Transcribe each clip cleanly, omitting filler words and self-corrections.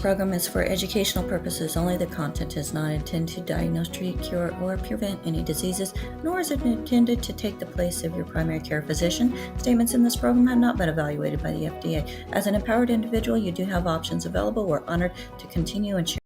program is for educational purposes only. The content is not intended to diagnose, treat, cure, or prevent any diseases, nor is it intended to take the place of your primary care physician. Statements in this program have not been evaluated by the FDA. As an empowered individual, you do have options available. We're honored to continue and share.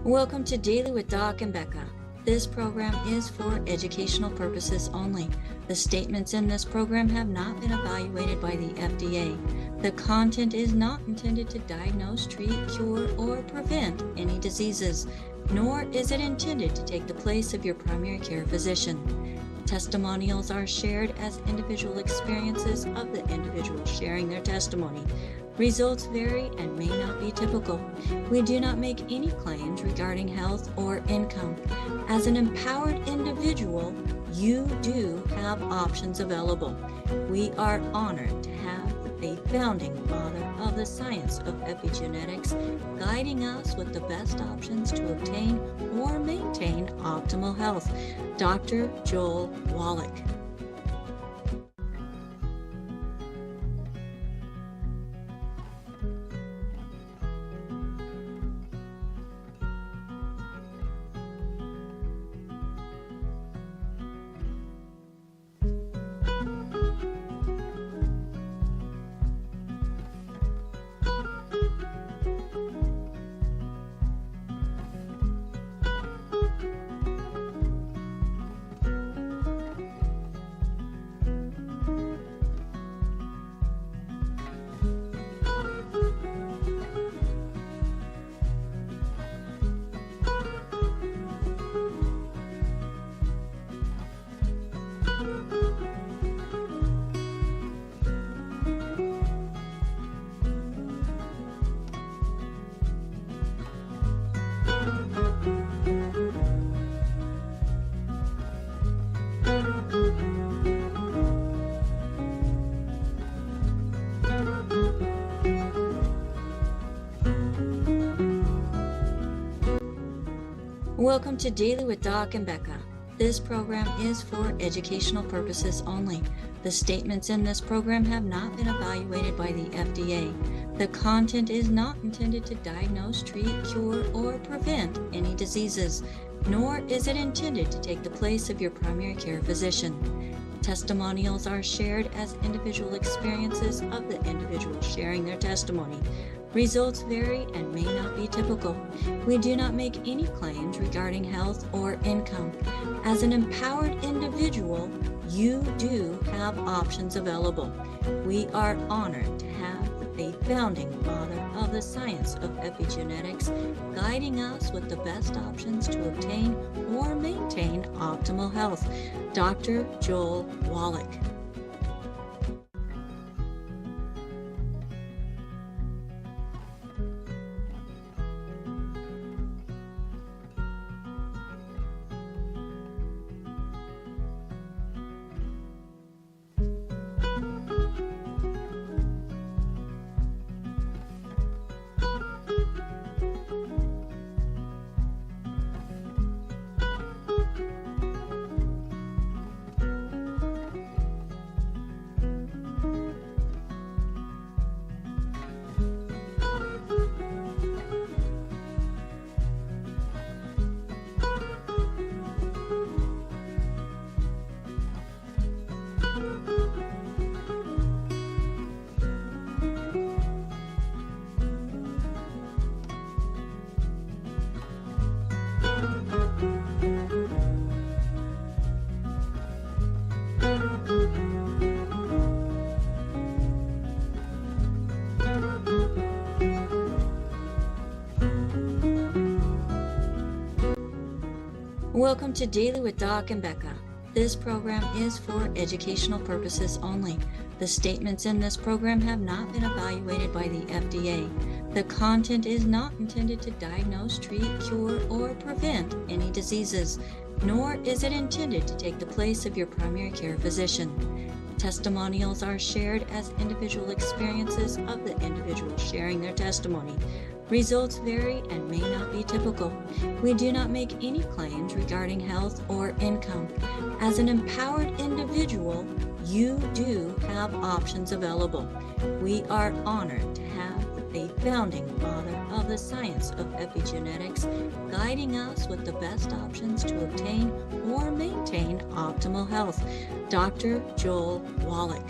Welcome to Daily with Doc and Becca. This program is for educational purposes only. The statements in this program have not been evaluated by the FDA. The content is not intended to diagnose, treat, cure, or prevent any diseases, nor is it intended to take the place of your primary care physician. Testimonials are shared as individual experiences of the individual sharing their testimony. Results vary and may not be typical. We do not make any claims regarding health or income. As an empowered individual, you do have options available. We are honored to have a founding father of the science of epigenetics guiding us with the best options to obtain or maintain optimal health, Dr. Joel Wallach. Welcome to Daily with Doc and Becca. This program is for educational purposes only. The statements in this program have not been evaluated by the FDA. The content is not intended to diagnose, treat, cure, or prevent any diseases, nor is it intended to take the place of your primary care physician. Testimonials are shared as individual experiences of the individual sharing their testimony. Results vary and may not be typical. We do not make any claims regarding health or income. As an empowered individual, you do have options available. We are honored to have a founding father of the science of epigenetics guiding us with the best options to obtain or maintain optimal health, Dr. Joel Wallach. Welcome to Daily with Doc and Becca. This program is for educational purposes only. The statements in this program have not been evaluated by the FDA. The content is not intended to diagnose, treat, cure, or prevent any diseases, nor is it intended to take the place of your primary care physician. Testimonials are shared as individual experiences of the individual sharing their testimony. Results vary and may not be typical. We do not make any claims regarding health or income. As an empowered individual, you do have options available. We are honored to have the founding father of the science of epigenetics guiding us with the best options to obtain or maintain optimal health, Dr. Joel Wallach.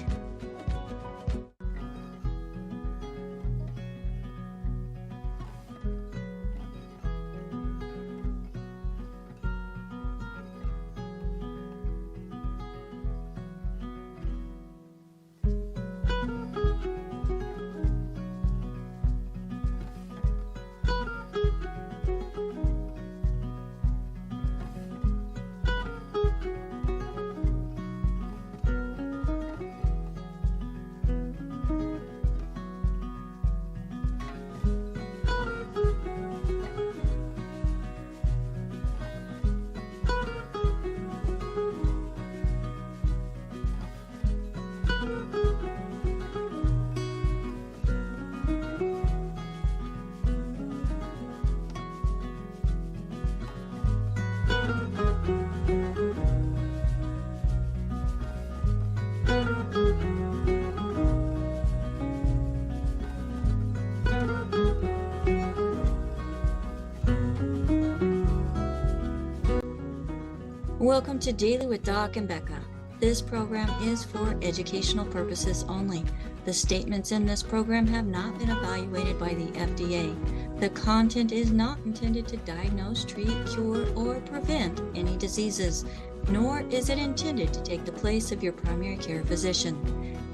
Welcome to Daily with Doc and Becca. This program is for educational purposes only. The statements in this program have not been evaluated by the FDA. The content is not intended to diagnose, treat, cure, or prevent any diseases, nor is it intended to take the place of your primary care physician.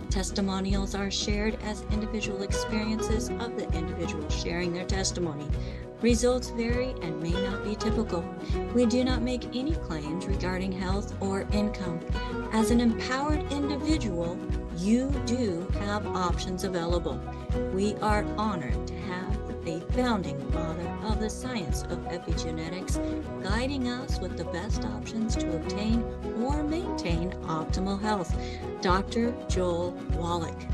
Testimonials are shared as individual experiences of the individual sharing their testimony. Results vary and may not be typical. We do not make any claims regarding health or income. As an empowered individual, you do have options available. We are honored to have the founding father of the science of epigenetics guiding us with the best options to obtain or maintain optimal health, Dr. Joel Wallach.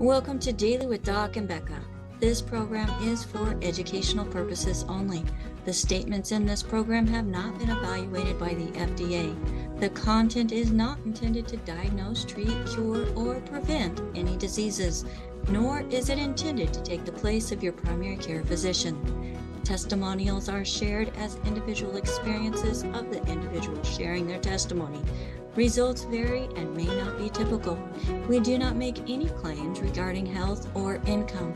Welcome to Daily with Doc and Becca. This program is for educational purposes only. The statements in this program have not been evaluated by the FDA. The content is not intended to diagnose, treat, cure, or prevent any diseases, nor is it intended to take the place of your primary care physician. Testimonials are shared as individual experiences of the individual sharing their testimony. Results vary and may not be typical. We do not make any claims regarding health or income.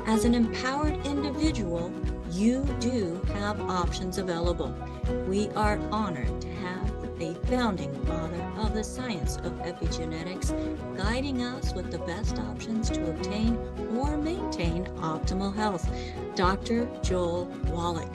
As an empowered individual, you do have options available. We are honored to have the founding father of the science of epigenetics guiding us with the best options to obtain or maintain optimal health, Dr. Joel Wallach.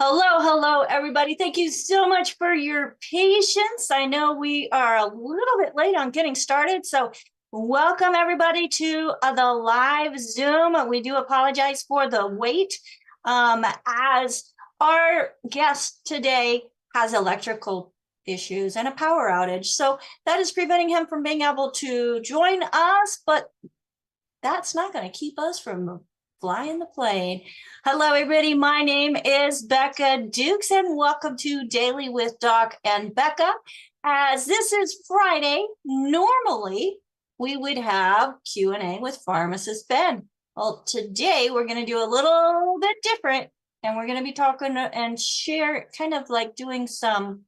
Hello, everybody. Thank you so much for your patience. I know we are a little bit late on getting started, so welcome everybody to the live Zoom. We do apologize for the wait, as our guest today has electrical issues and a power outage, so that is preventing him from being able to join us, but that's not going to keep us from flying the plane. Hello, everybody. My name is Becca Dukes, and welcome to Daily with Doc and Becca. As this is Friday, normally we would have Q&A with Pharmacist Ben. Well, today we're going to do a little bit different, and we're going to be talking and share, kind of like doing some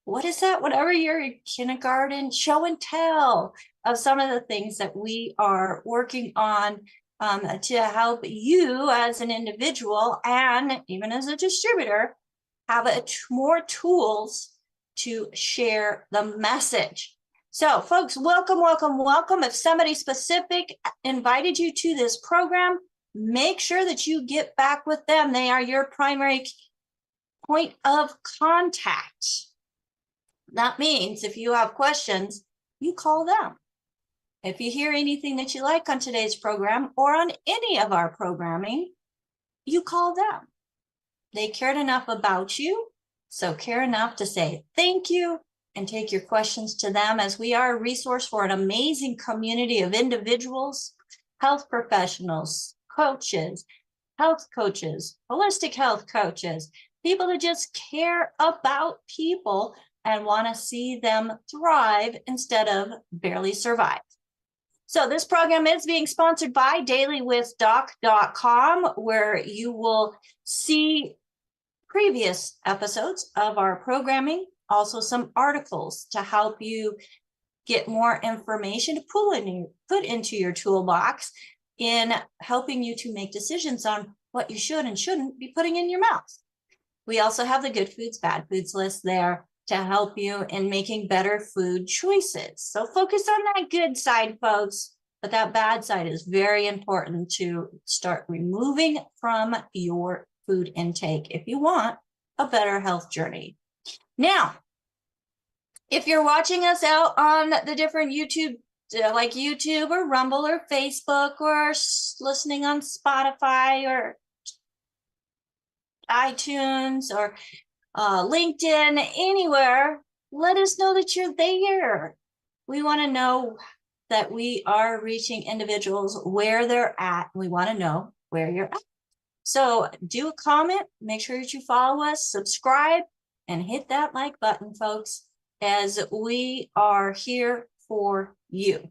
what is that? Whatever your kindergarten show and tell of some of the things that we are working on to help you as an individual and even as a distributor have more tools to share the message. So folks, welcome. If somebody specific invited you to this program, make sure that you get back with them. They are your primary point of contact. That means if you have questions, you call them. If you hear anything that you like on today's program or on any of our programming, you call them. They cared enough about you, so care enough to say thank you and take your questions to them, as we are a resource for an amazing community of individuals, health professionals, coaches, health coaches, holistic health coaches, people that just care about people and want to see them thrive instead of barely survive. So this program is being sponsored by dailywithdoc.com, where you will see previous episodes of our programming, also some articles to help you get more information to put into your toolbox in helping you to make decisions on what you should and shouldn't be putting in your mouth. We also have the good foods, bad foods list there to help you in making better food choices. So focus on that good side, folks, but that bad side is very important to start removing from your food intake if you want a better health journey. Now, if you're watching us out on the different YouTube, like YouTube or Rumble or Facebook, or listening on Spotify or iTunes or LinkedIn, anywhere, let us know that you're there. We want to know that we are reaching individuals where they're at. We want to know where you're at. So do a comment, make sure that you follow us, subscribe, and hit that like button, folks, as we are here for you.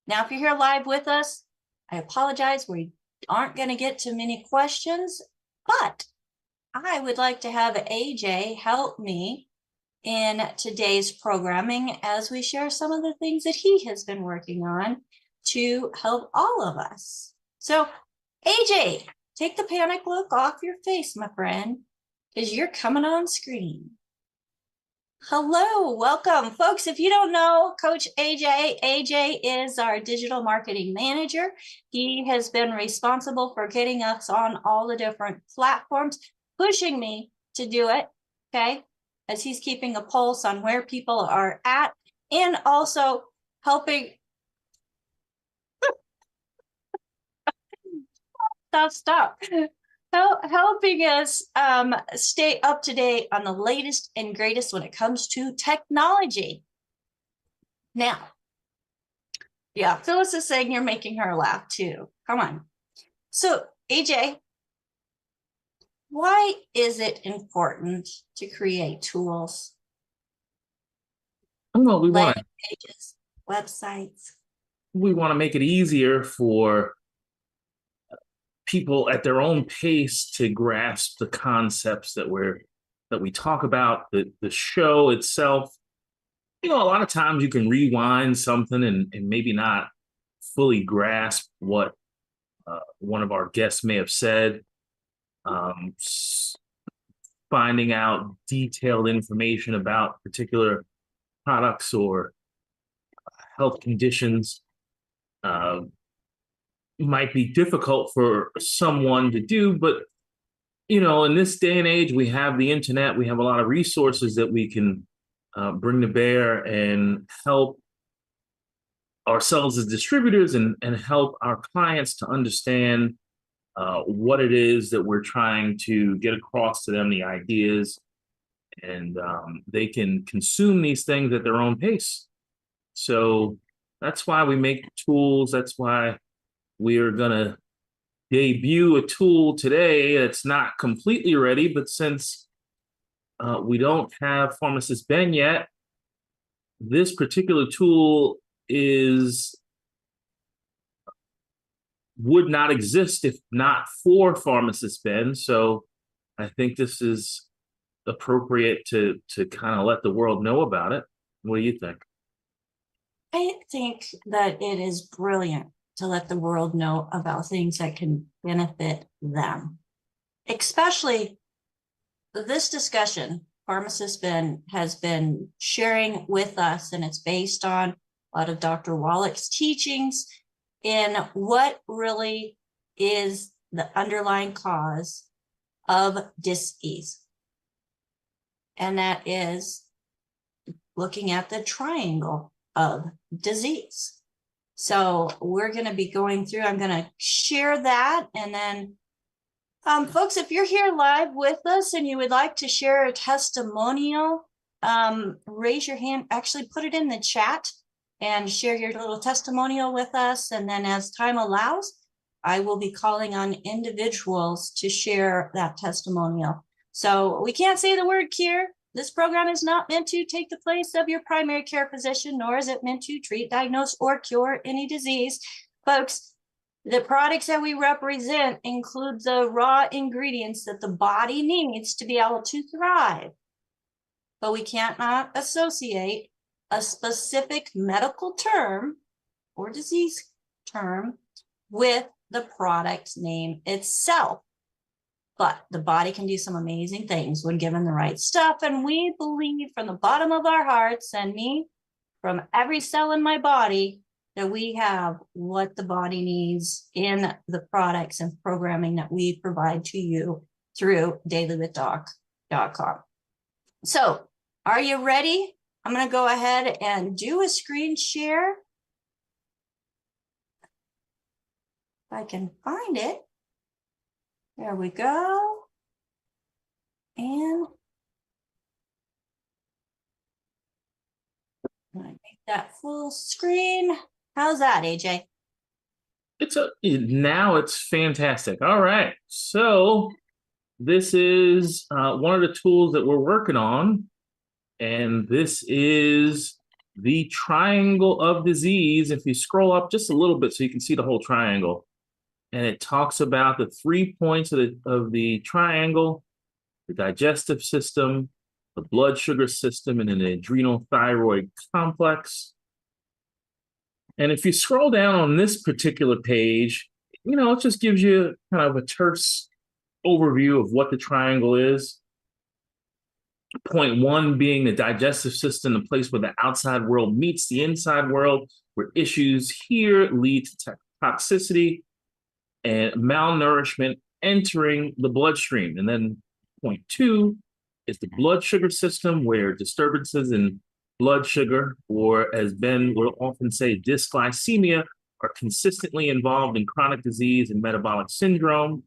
Now, if you're here live with us, I apologize. We aren't going to get to many questions, but I would like to have AJ help me in today's programming as we share some of the things that he has been working on to help all of us. So AJ, take the panic look off your face, my friend, because you're coming on screen. Hello, welcome. Folks, if you don't know Coach AJ is our digital marketing manager. He has been responsible for getting us on all the different platforms, pushing me to do it, okay, as he's keeping a pulse on where people are at, and also helping stop helping us stay up to date on the latest and greatest when it comes to technology. Now, yeah, Phyllis is saying you're making her laugh too. Come on. So AJ, why is it important to create tools? Well, we want pages, websites. We want to make it easier for people at their own pace to grasp the concepts that we talk about. The show itself, a lot of times you can rewind something and maybe not fully grasp what one of our guests may have said. Finding out detailed information about particular products or health conditions might be difficult for someone to do, but in this day and age, we have the internet, we have a lot of resources that we can bring to bear and help ourselves as distributors and help our clients to understand what it is that we're trying to get across to them, the ideas, and they can consume these things at their own pace. So that's why we make tools. That's why we are going to debut a tool today that's not completely ready, but since we don't have Pharmacist Ben yet, this particular tool would not exist if not for Pharmacist Ben. So I think this is appropriate to kind of let the world know about it. What do you think? I think that it is brilliant to let the world know about things that can benefit them. Especially this discussion, Pharmacist Ben has been sharing with us, and it's based on a lot of Dr. Wallach's teachings in what really is the underlying cause of dis-ease. And that is looking at the triangle of disease. So we're going to be going through, I'm going to share that. And then, folks, if you're here live with us and you would like to share a testimonial, raise your hand, actually put it in the chat and share your little testimonial with us. And then as time allows, I will be calling on individuals to share that testimonial. So we can't say the word cure. This program is not meant to take the place of your primary care physician, nor is it meant to treat, diagnose, or cure any disease. Folks, the products that we represent include the raw ingredients that the body needs to be able to thrive. But we cannot associate a specific medical term or disease term with the product name itself. But the body can do some amazing things when given the right stuff. And we believe from the bottom of our hearts, and me, from every cell in my body, that we have what the body needs in the products and programming that we provide to you through dailywithdoc.com. So, are you ready? I'm going to go ahead and do a screen share. If I can find it. There we go. And I make that full screen. How's that, AJ? Now it's fantastic. All right. So this is one of the tools that we're working on. And this is the triangle of disease. If you scroll up just a little bit so you can see the whole triangle. And it talks about the 3 points of the triangle: the digestive system, the blood sugar system, and an adrenal thyroid complex. And if you scroll down on this particular page, it just gives you kind of a terse overview of what the triangle is. Point one being the digestive system, the place where the outside world meets the inside world, where issues here lead to toxicity and malnourishment entering the bloodstream. And then point two is the blood sugar system, where disturbances in blood sugar, or as Ben will often say, dysglycemia, are consistently involved in chronic disease and metabolic syndrome.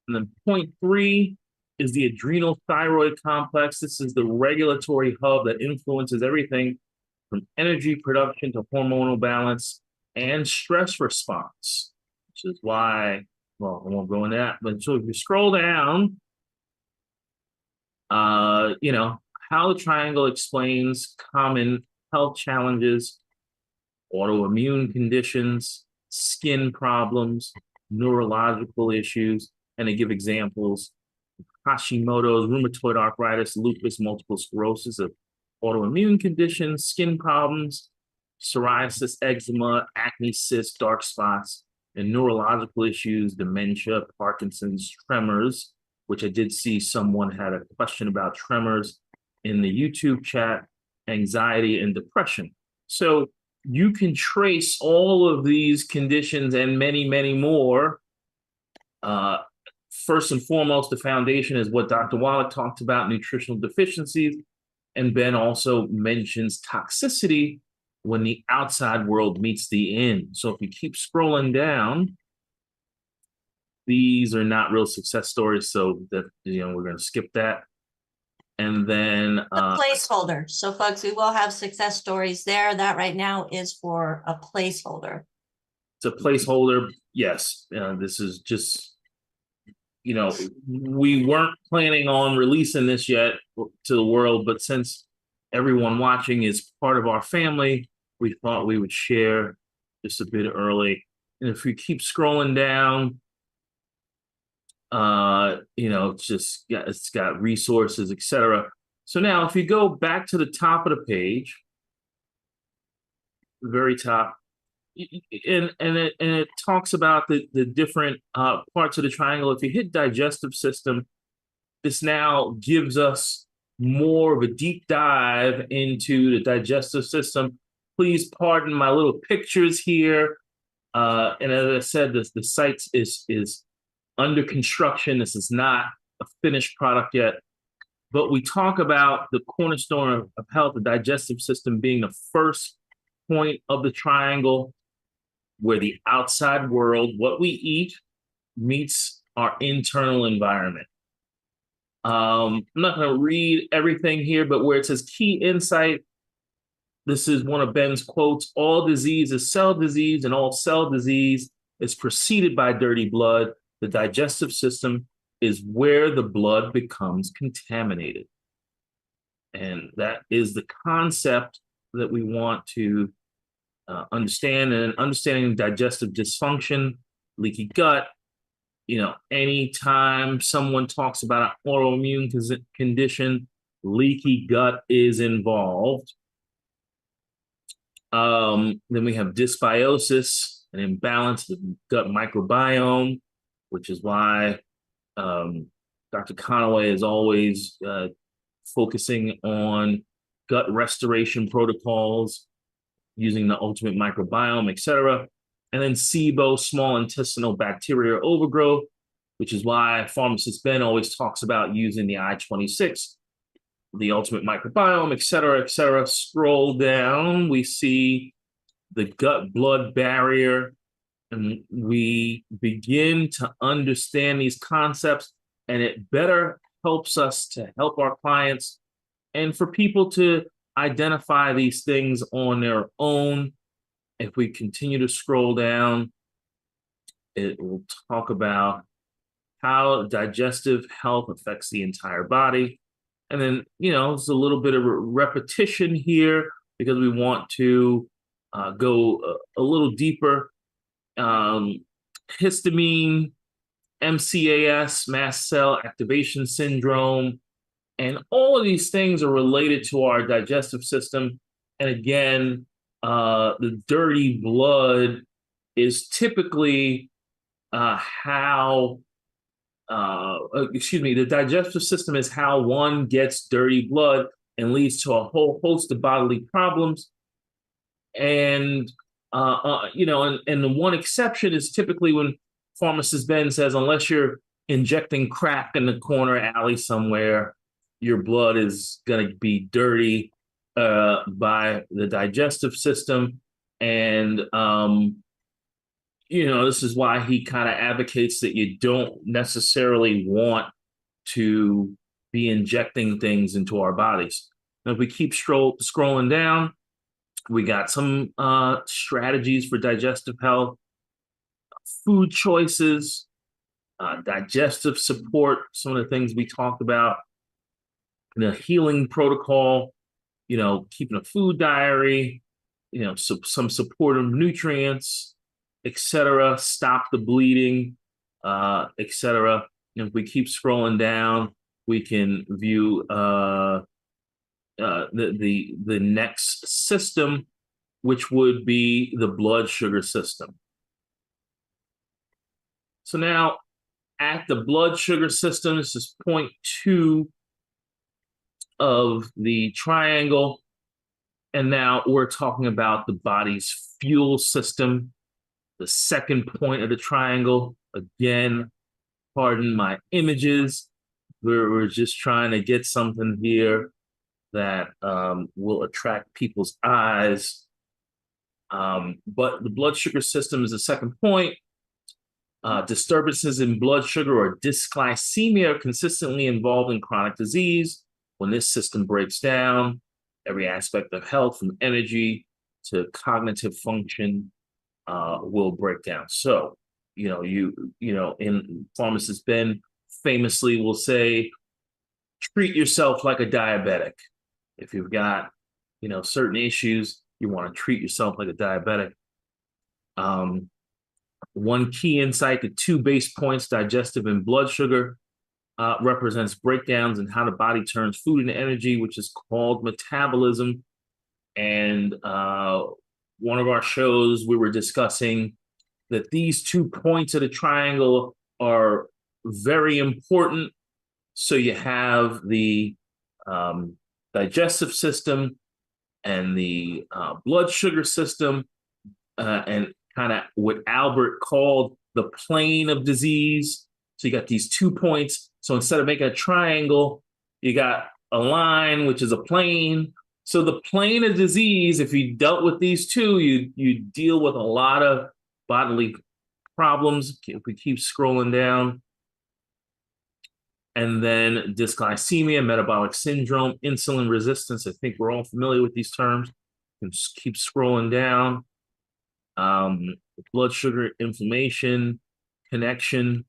And then point three is the adrenal thyroid complex. This is the regulatory hub that influences everything from energy production to hormonal balance and stress response, which is why, well, I won't go into that. But so if you scroll down, how the triangle explains common health challenges, autoimmune conditions, skin problems, neurological issues, and they give examples: Hashimoto's, rheumatoid arthritis, lupus, multiple sclerosis, of autoimmune conditions, skin problems, psoriasis, eczema, acne, cysts, dark spots, and neurological issues, dementia, Parkinson's, tremors, which I did see someone had a question about tremors in the YouTube chat, anxiety, and depression. So you can trace all of these conditions and many, many more. First and foremost, the foundation is what Dr. Wallach talked about, nutritional deficiencies. And Ben also mentions toxicity when the outside world meets the in. So if you keep scrolling down, these are not real success stories. So that, we're going to skip that. And then a placeholder. So folks, we will have success stories there. That right now is for a placeholder. It's a placeholder. Yes. This is just, we weren't planning on releasing this yet to the world, but since everyone watching is part of our family, we thought we would share just a bit early. And if we keep scrolling down, it's got resources, etc. So now if you go back to the top of the page, the very top, and it talks about the different parts of the triangle. If you hit digestive system, this now gives us more of a deep dive into the digestive system. Please pardon my little pictures here. And as I said, the site is under construction. This is not a finished product yet. But we talk about the cornerstone of health, the digestive system being the first point of the triangle, where the outside world, what we eat, meets our internal environment. I'm not going to read everything here, but where it says key insight, this is one of Ben's quotes: all disease is cell disease, and all cell disease is preceded by dirty blood. The digestive system is where the blood becomes contaminated. And that is the concept that we want to understand. And understanding digestive dysfunction, leaky gut, anytime someone talks about an autoimmune condition, leaky gut is involved. Then we have dysbiosis, an imbalance of the gut microbiome, which is why Dr. Conaway is always focusing on gut restoration protocols using the ultimate microbiome, etc. And then SIBO, small intestinal bacterial overgrowth, which is why Pharmacist Ben always talks about using the I-26, the ultimate microbiome, etc., etc. Scroll down, we see the gut-blood barrier, and we begin to understand these concepts, and it better helps us to help our clients and for people to identify these things on their own. If we continue to scroll down, it will talk about how digestive health affects the entire body. And then, it's a little bit of a repetition here because we want to go a little deeper. Histamine, MCAS, Mast Cell Activation Syndrome, and all of these things are related to our digestive system. And again, the dirty blood is typically the digestive system is how one gets dirty blood and leads to a whole host of bodily problems. And and the one exception is typically when Pharmacist Ben says, unless you're injecting crack in the corner alley somewhere, your blood is going to be dirty by the digestive system. And, this is why he kind of advocates that you don't necessarily want to be injecting things into our bodies. Now, if we keep scrolling down, we got some strategies for digestive health, food choices, digestive support, some of the things we talked about, the healing protocol, keeping a food diary, some supportive nutrients, etc. Stop the bleeding, etc. And if we keep scrolling down, we can view the next system, which would be the blood sugar system. So now at the blood sugar system, this is point 2 of the triangle. And now we're talking about the body's fuel system, the second point of the triangle. Again, pardon my images. We're just trying to get something here that will attract people's eyes. But the blood sugar system is the second point. Disturbances in blood sugar or dysglycemia are consistently involved in chronic disease. When this system breaks down, every aspect of health, from energy to cognitive function, will break down. So, in Pharmacist Ben famously will say, treat yourself like a diabetic. If you've got, certain issues, you want to treat yourself like a diabetic. One key insight: the two base points, digestive and blood sugar, represents breakdowns in how the body turns food into energy, which is called metabolism. And one of our shows, we were discussing that these 2 points of the triangle are very important. So you have the digestive system and the blood sugar system, and kind of what Albert called the plane of disease. So you got these 2 points. So instead of making a triangle, you got a line, which is a plane. So the plane of disease, if you dealt with these two, you deal with a lot of bodily problems. If we keep scrolling down. And then dysglycemia, metabolic syndrome, insulin resistance. I think we're all familiar with these terms. And just keep scrolling down. Blood sugar, inflammation, connection,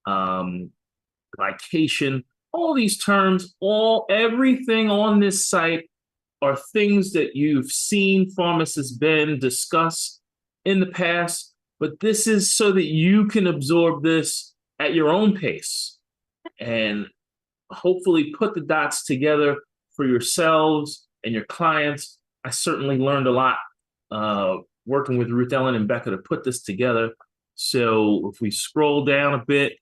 glycation, all these terms, everything on this site are things that you've seen Pharmacist Ben discuss in the past, but this is so that you can absorb this at your own pace and hopefully put the dots together for yourselves and your clients. I certainly learned a lot working with Ruth Ellen and Becca to put this together. So if we scroll down a bit,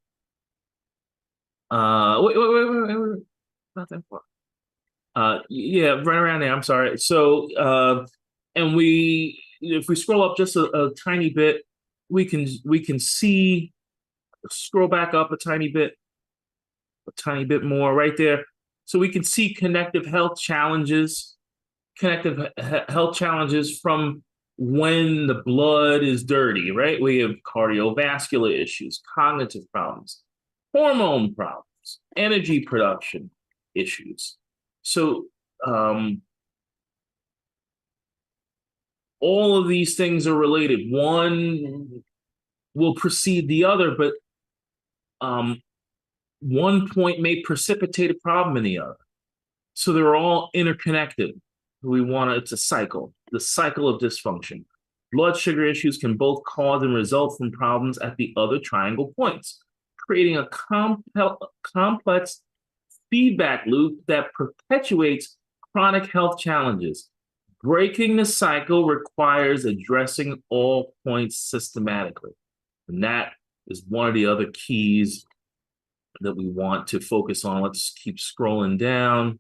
wait, not that far. Yeah, right around there. I'm sorry. So, and if we scroll up just a tiny bit, we can see. Scroll back up a tiny bit more right there. So we can see connective health challenges from when the blood is dirty, right? We have cardiovascular issues, cognitive problems, hormone problems, energy production issues. So all of these things are related. One will precede the other, but one point may precipitate a problem in the other. So they're all interconnected. It's a cycle, the cycle of dysfunction. Blood sugar issues can both cause and result from problems at the other triangle points, creating a complex feedback loop that perpetuates chronic health challenges. Breaking the cycle requires addressing all points systematically. And that is one of the other keys that we want to focus on. Let's keep scrolling down.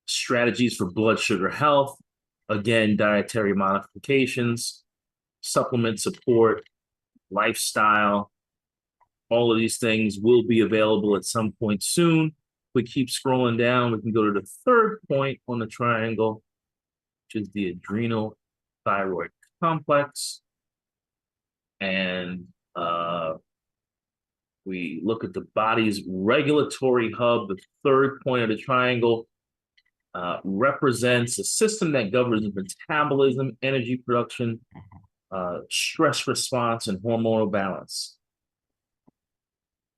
Strategies for blood sugar health. Again, dietary modifications, supplement support, lifestyle. All of these things will be available at some point soon. If we keep scrolling down, we can go to the third point on the triangle, which is the adrenal thyroid complex. And we look at the body's regulatory hub. The third point of the triangle represents a system that governs metabolism, energy production, stress response, and hormonal balance.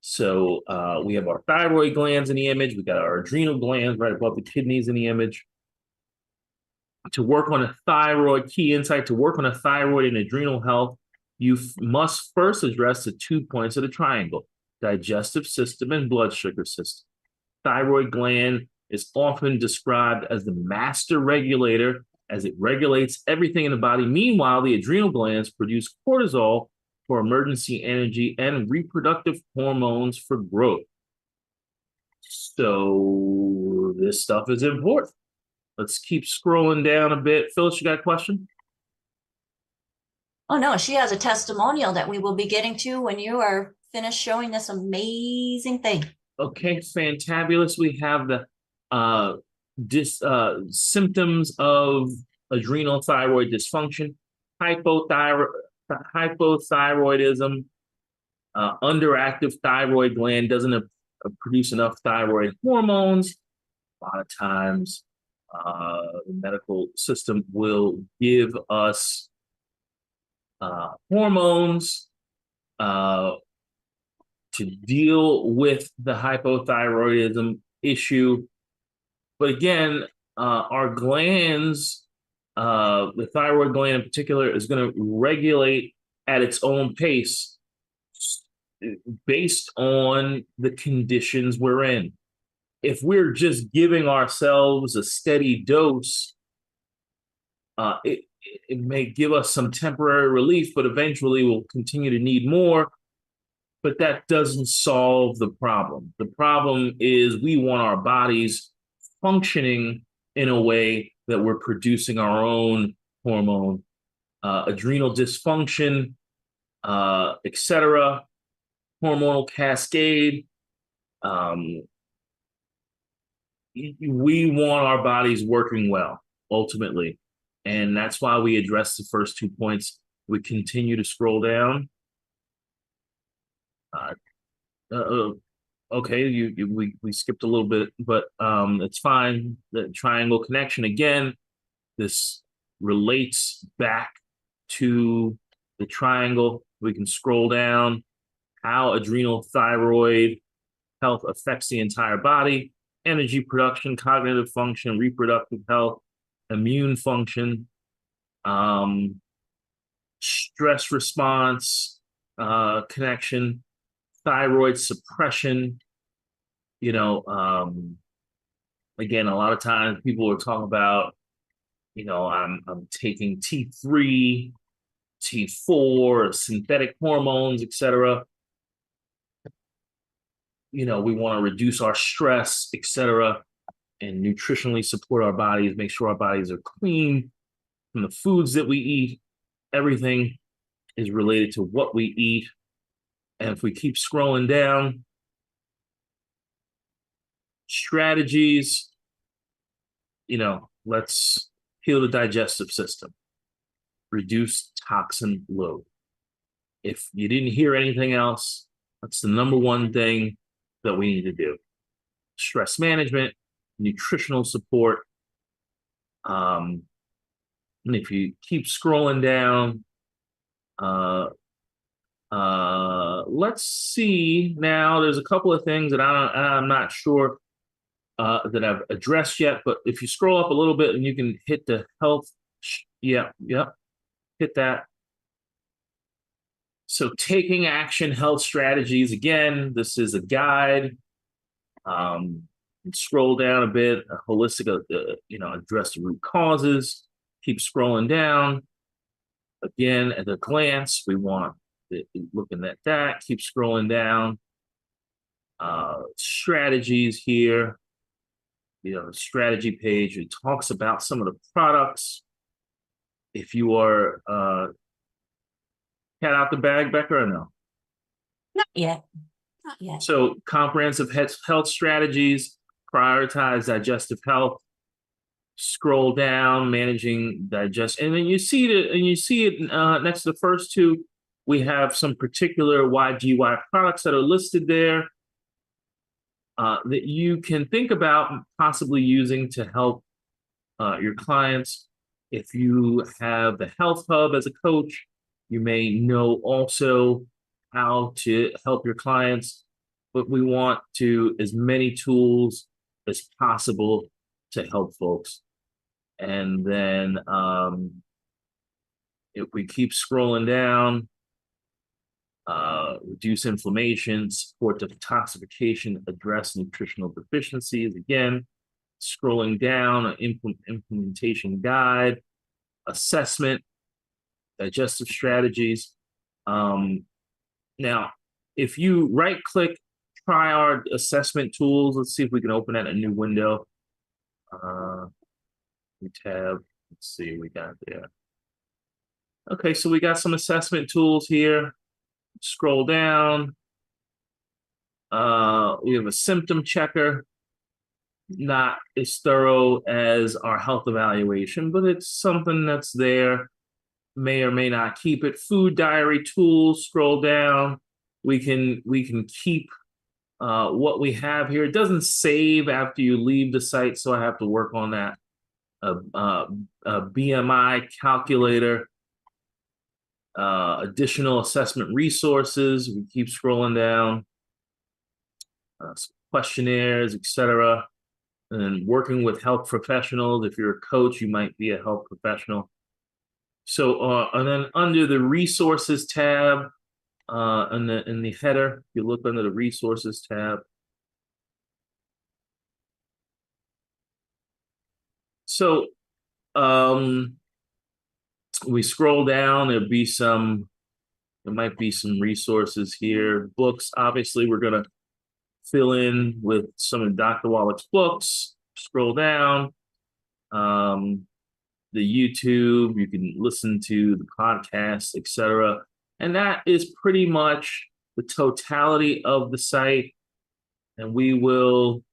So we have our thyroid glands in the image. We got our adrenal glands right above the kidneys in the image. To work on a thyroid, key insight, to work on a thyroid and adrenal health, you must first address the 2 points of the triangle: digestive system and blood sugar system. Thyroid gland is often described as the master regulator, as it regulates everything in the body. Meanwhile, the adrenal glands produce cortisol for emergency energy and reproductive hormones for growth. So this stuff is important. Let's keep scrolling down a bit. Phyllis, you got a question? Oh, no, she has a testimonial that we will be getting to when you are finished showing this amazing thing. Okay, fantabulous. We have the symptoms of adrenal thyroid dysfunction, hypothyroidism, underactive thyroid gland doesn't produce enough thyroid hormones. A lot of times, the medical system will give us hormones to deal with the hypothyroidism issue. But again, our glands, the thyroid gland in particular, is going to regulate at its own pace based on the conditions we're in. If we're just giving ourselves a steady dose, it may give us some temporary relief, but eventually we'll continue to need more. But that doesn't solve the problem. The problem is we want our bodies functioning in a way that we're producing our own hormone, adrenal dysfunction, etc., hormonal cascade. We want our bodies working well, ultimately. And that's why we address the first 2 points. We continue to scroll down. Okay, we skipped a little bit, but it's fine. The triangle connection, again, this relates back to the triangle. We can scroll down how adrenal thyroid health affects the entire body: energy production, cognitive function, reproductive health, immune function, stress response, connection, thyroid suppression. Again, a lot of times people are talking about, I'm taking T3, T4, synthetic hormones, etc. We want to reduce our stress, etc., and nutritionally support our bodies, make sure our bodies are clean from the foods that we eat. Everything is related to what we eat. And if we keep scrolling down, strategies, let's heal the digestive system, reduce toxin load. If you didn't hear anything else, that's the number one thing that we need to do. Stress management, nutritional support. And if you keep scrolling down, let's see now. There's a couple of things that I'm not sure that I've addressed yet, but if you scroll up a little bit and you can hit the health, hit that. So taking action, health strategies. Again, this is a guide. Scroll down a bit. A holistic, address the root causes. Keep scrolling down. Again, at a glance, we want looking at that. Keep scrolling down. Strategies here. The strategy page, it talks about some of the products. If you are cat out the bag, Becca, or no? Not yet. Not yet. So comprehensive health strategies, prioritize digestive health. Scroll down, managing digest, and then you see it next to the first two. We have some particular YGY products that are listed there that you can think about possibly using to help your clients. If you have the Health Hub as a coach, you may know also how to help your clients, but we want as many tools as possible to help folks. And then if we keep scrolling down, reduce inflammation, support detoxification, address nutritional deficiencies. Again, scrolling down, implementation guide, assessment, digestive strategies. Now, if you right-click, try our assessment tools. Let's see if we can open that in a new window. We tab. Let's see what we got there. Okay, so we got some assessment tools here. Scroll down. We have a symptom checker. Not as thorough as our health evaluation, but it's something that's there. May or may not keep it. Food diary tools. Scroll down. We can keep what we have here. It doesn't save after you leave the site, so I have to work on that. A BMI calculator. Additional assessment resources. We keep scrolling down. Some questionnaires, etc. And working with health professionals. If you're a coach, you might be a health professional. So, and then under the resources tab, in the header, you look under the resources tab. So, we scroll down. There might be some resources here. Books, obviously, we're gonna fill in with some of Dr. Wallach's books. Scroll down. The YouTube, you can listen to the podcast, etc. And that is pretty much the totality of the site. And we will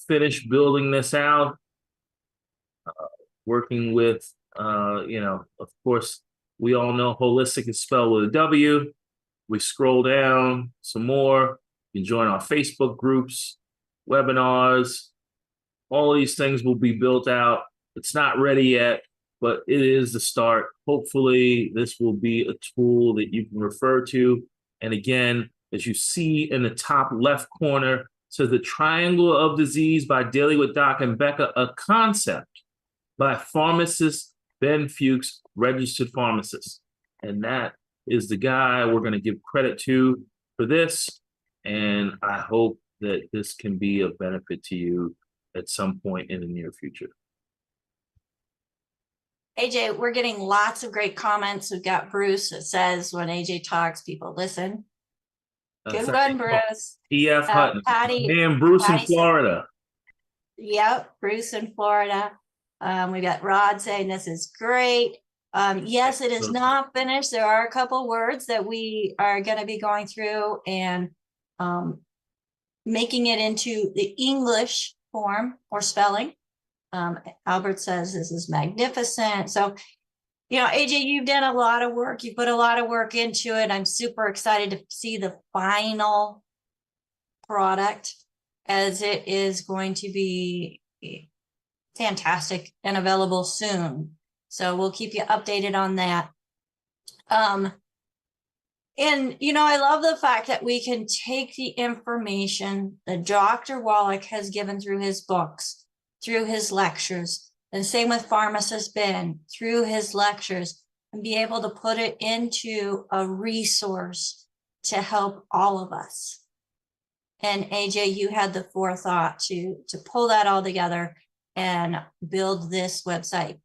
finish building this out, working with, of course, we all know holistic is spelled with a W. We scroll down some more. You can join our Facebook groups, webinars. All these things will be built out. It's not ready yet, but it is the start. Hopefully, this will be a tool that you can refer to. And again, as you see in the top left corner, says The Triangle of Disease by Daily with Doc and Becca, a concept by Pharmacist Ben Fuchs, registered pharmacist. And that is the guy we're going to give credit to for this. And I hope that this can be of benefit to you at some point in the near future. AJ, we're getting lots of great comments. We've got Bruce that says when AJ talks, people listen. Good one, Bruce. E.F. Hutton. Patty. Man, Bruce Patty in Florida. Yep, Bruce in Florida. We got Rod saying this is great. Yes, it is not finished. There are a couple words that we are going to be going through and making it into the English form or spelling. Albert says this is magnificent. So, AJ, you've done a lot of work. You put a lot of work into it. I'm super excited to see the final product, as it is going to be fantastic and available soon. So we'll keep you updated on that. And, I love the fact that we can take the information that Dr. Wallach has given through his books, through his lectures, and same with Pharmacist Ben, through his lectures, and be able to put it into a resource to help all of us. And AJ, you had the forethought to pull that all together and build this website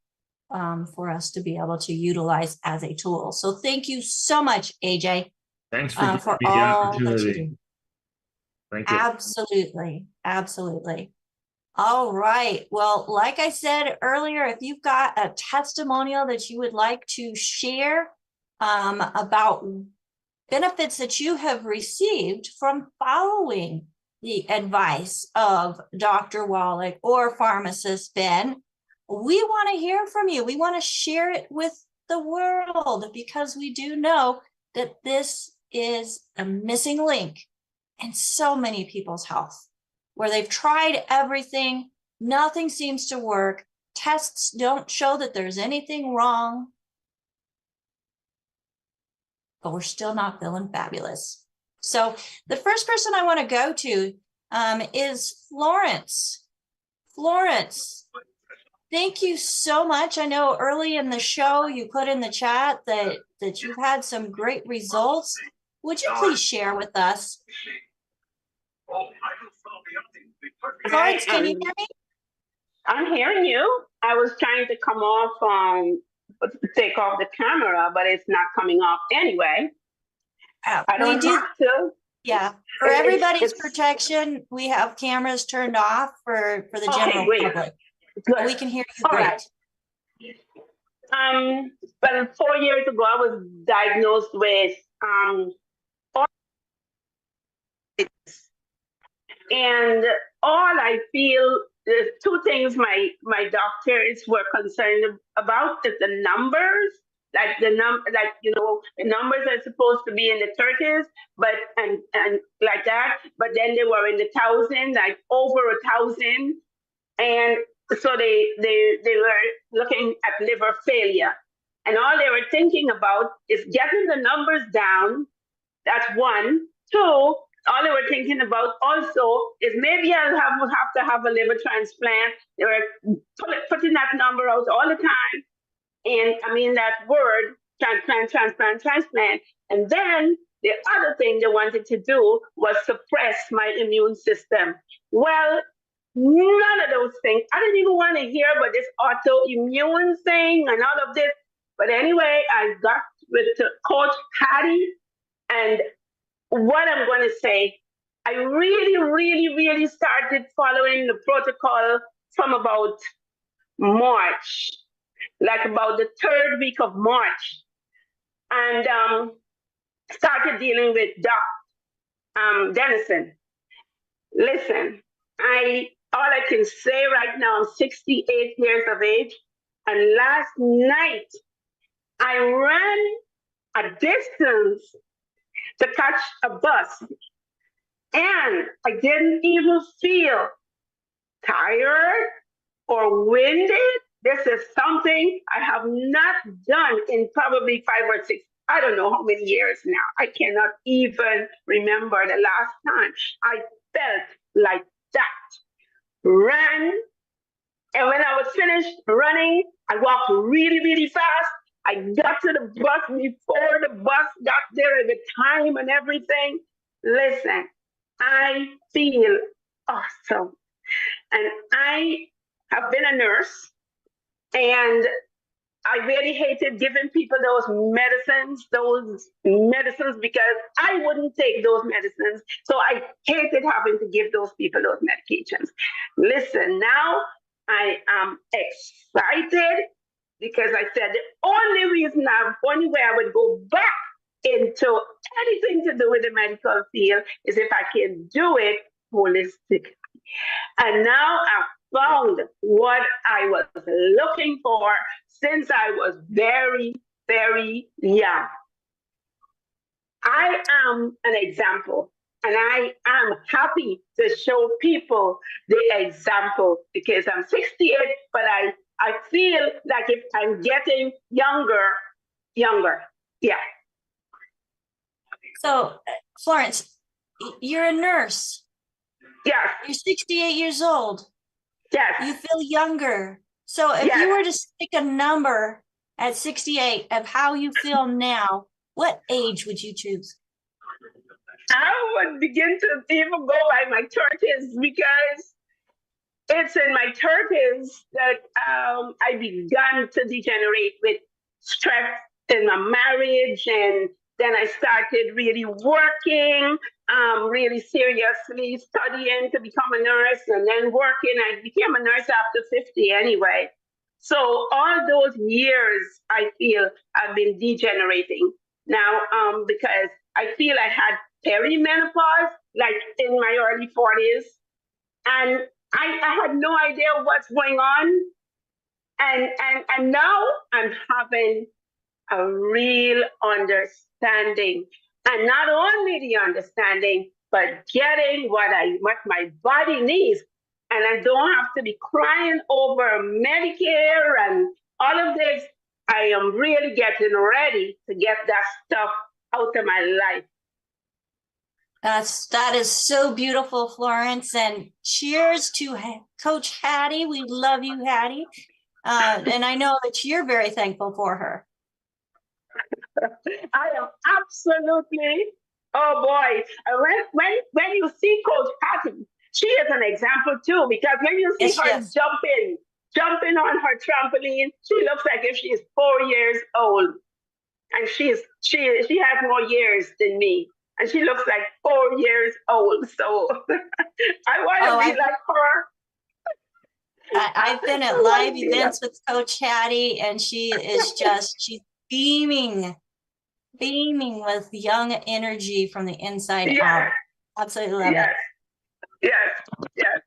for us to be able to utilize as a tool. So thank you so much, AJ. Thanks for for the all that you opportunity. do. Thank you. Absolutely. Absolutely. All right. Well, like I said earlier, if you've got a testimonial that you would like to share about benefits that you have received from following the advice of Dr. Wallach or Pharmacist Ben, we want to hear from you. We want to share it with the world, because we do know that this is a missing link in so many people's health, where they've tried everything, nothing seems to work. Tests don't show that there's anything wrong, but we're still not feeling fabulous. So the first person I want to go to is Florence. Florence, thank you so much. I know early in the show you put in the chat that you've had some great results. Would you please share with us? Florence, can you hear me? I'm hearing you. I was trying to come off, take off the camera, but it's not coming off anyway. I don't have to. Yeah, for everybody's protection, we have cameras turned off for the general public. Good. We can hear you All great. Right. Well, 4 years ago, I was diagnosed with and all I feel is two things my doctors were concerned about is the numbers, like the numbers are supposed to be in the 30s, but and like that, but then they were in the thousands, like over 1,000, and so they were looking at liver failure, and all they were thinking about is getting the numbers down. That's one. Two, all they were thinking about also is maybe I'll have to have a liver transplant. They were putting that number out all the time. And I mean that word, transplant. And then the other thing they wanted to do was suppress my immune system. Well, none of those things. I didn't even want to hear about this autoimmune thing and all of this. But anyway, I got with Coach Hattie, and what I'm going to say, I really started following the protocol from about March, like about the 3rd week of March, and started dealing with Doc Dennison. Listen, all I can say right now, I'm 68 years of age, and last night I ran a distance to catch a bus, and I didn't even feel tired or winded. This is something I have not done in probably 5 or 6, I don't know how many years now. I cannot even remember the last time I felt like that. Ran, and when I was finished running, I walked really fast. I got to the bus before the bus got there at the time and everything. Listen, I feel awesome. And I have been a nurse, and I really hated giving people those medicines because I wouldn't take those medicines. So I hated having to give those people those medications. Listen, now I am excited because I said the only way I would go back into anything to do with the medical field is if I can do it holistically. And now I've found what I was looking for since I was very young. I am an example, and I am happy to show people the example because I'm 68, but I feel like if I'm getting younger. Yeah. So, Florence, you're a nurse. Yes. You're 68 years old. Yes. You feel younger. So if you were to stick a number at 68 of how you feel now, what age would you choose? I would begin to even go by my 30s because it's in my 30s that I began to degenerate with stress in my marriage, and then I started really working, really seriously studying to become a nurse, and then working. I became a nurse after 50 anyway. So all those years, I feel I've been degenerating now because I feel I had perimenopause, like in my early 40s, and I had no idea what's going on, and now I'm having a real understanding, and not only the understanding, but getting what my body needs, and I don't have to be crying over Medicare and all of this. I am really getting ready to get that stuff out of my life. That is so beautiful, Florence, and cheers to Coach Hattie. We love you, Hattie, and I know that you're very thankful for her. I am absolutely. Oh boy! When you see Coach Hattie, she is an example too, because when you see her jumping on her trampoline, she looks like if she's 4 years old, and she has more years than me. And she looks like 4 years old. So I want to be like her. I've been at live events with Coach Hattie, and she's beaming with young energy from the inside out. Absolutely love it. Yes.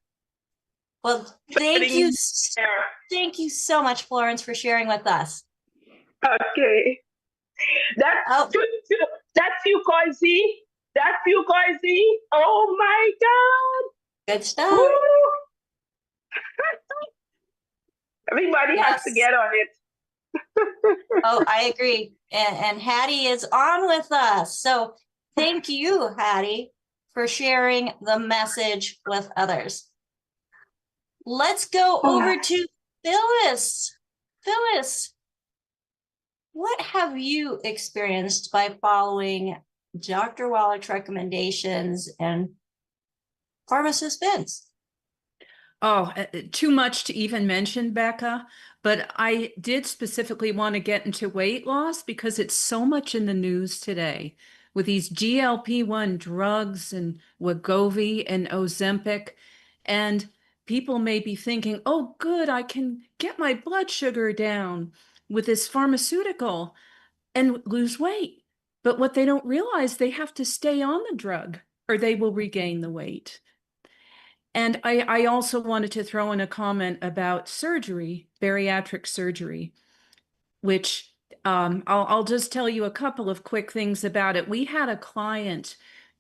Well, thank you so much, Florence, for sharing with us. Okay. That's Fuchsy. That's Fuchsy. Oh my God. Good stuff. Woo. Everybody has to get on it. Oh, I agree. And Hattie is on with us. So thank you, Hattie, for sharing the message with others. Let's go over to Phyllis. Phyllis, what have you experienced by following Dr. Wallach's recommendations and Pharmacist Ben's? Oh, too much to even mention, Becca, but I did specifically want to get into weight loss because it's so much in the news today with these GLP-1 drugs and Wegovy and Ozempic, and people may be thinking, oh, good, I can get my blood sugar down with this pharmaceutical and lose weight. But what they don't realize, they have to stay on the drug or they will regain the weight. And I also wanted to throw in a comment about surgery, bariatric surgery, which I'll just tell you a couple of quick things about it. We had a client